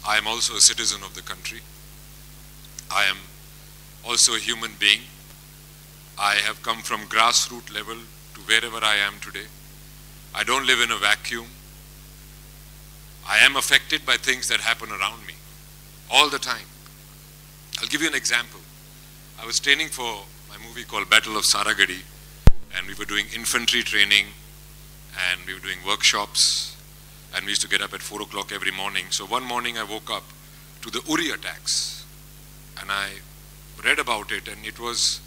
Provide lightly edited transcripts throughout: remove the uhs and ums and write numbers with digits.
I am also a citizen of the country. I am also a human being. I have come from grassroots level to wherever I am today. I don't live in a vacuum. I am affected by things that happen around me all the time. I'll give you an example. I was training for my movie called Battle of Saragarhi, and we were doing infantry training, and we were doing workshops, and we used to get up at 4 o'clock every morning. So one morning I woke up to the Uri attacks, and I read about it, and it was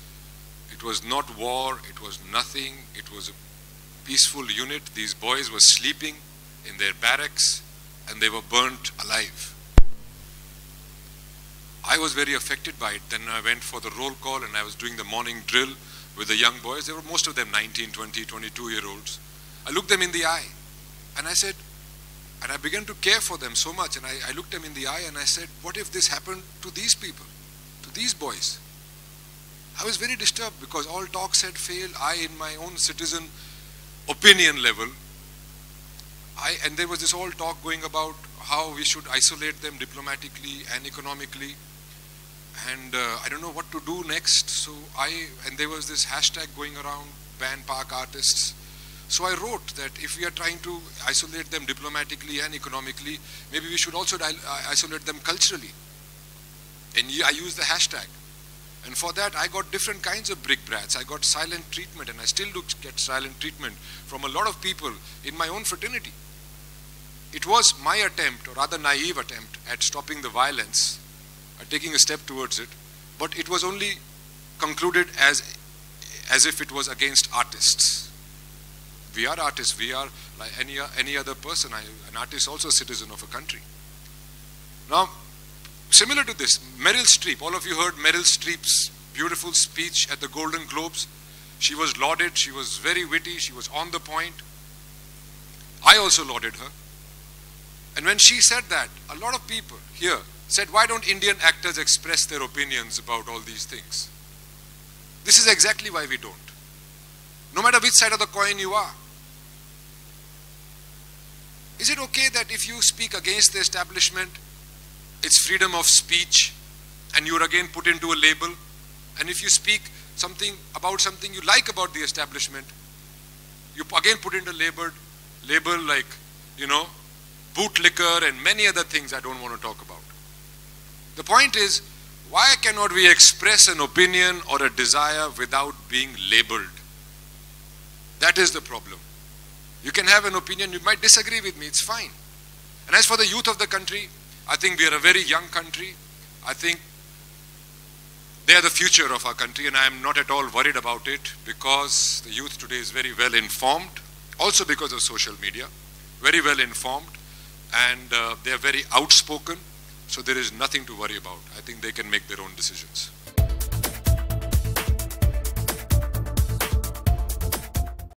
not war, it was nothing, it was a peaceful unit. These boys were sleeping in their barracks, and they were burnt alive. I was very affected by it. Then I went for the roll call, and I was doing the morning drill with the young boys. They were most of them 19, 20, 22-year-olds. I looked them in the eye, and I said, and I began to care for them so much, and I looked them in the eye and I said, what if this happened to these people, to these boys? I was very disturbed because all talks had failed. I, in my own citizen opinion level, and there was this whole talk going about how we should isolate them diplomatically and economically, and I don't know what to do next. So and there was this hashtag going around, ban Pak artists. So I wrote that if we are trying to isolate them diplomatically and economically, maybe we should also isolate them culturally. And I used the hashtag. And for that, I got different kinds of brickbats. I got silent treatment, and I still do get silent treatment from a lot of people in my own fraternity. It was my attempt, or rather naive attempt, at stopping the violence, at taking a step towards it, but it was only concluded as if it was against artists. We are artists. We are like any other person. An artist, also a citizen of a country. Now, similar to this, Meryl Streep. All of you heard Meryl Streep's beautiful speech at the Golden Globes. She was lauded. She was very witty. She was on the point. I also lauded her. And when she said that, a lot of people here said, why don't Indian actors express their opinions about all these things? This is exactly why we don't. No matter which side of the coin you are. Is it okay that if you speak against the establishment, it's freedom of speech, and you're again put into a label? And if you speak about something you like about the establishment, you again put into label like, bootlicker and many other things I don't want to talk about. The point is, why cannot we express an opinion or a desire without being labeled? That is the problem. You can have an opinion, you might disagree with me, it's fine. And as for the youth of the country, I think we are a very young country. I think they are the future of our country, and I am not at all worried about it because the youth today is very well informed, also because of social media, very well informed, and they are very outspoken, so there is nothing to worry about. I think they can make their own decisions.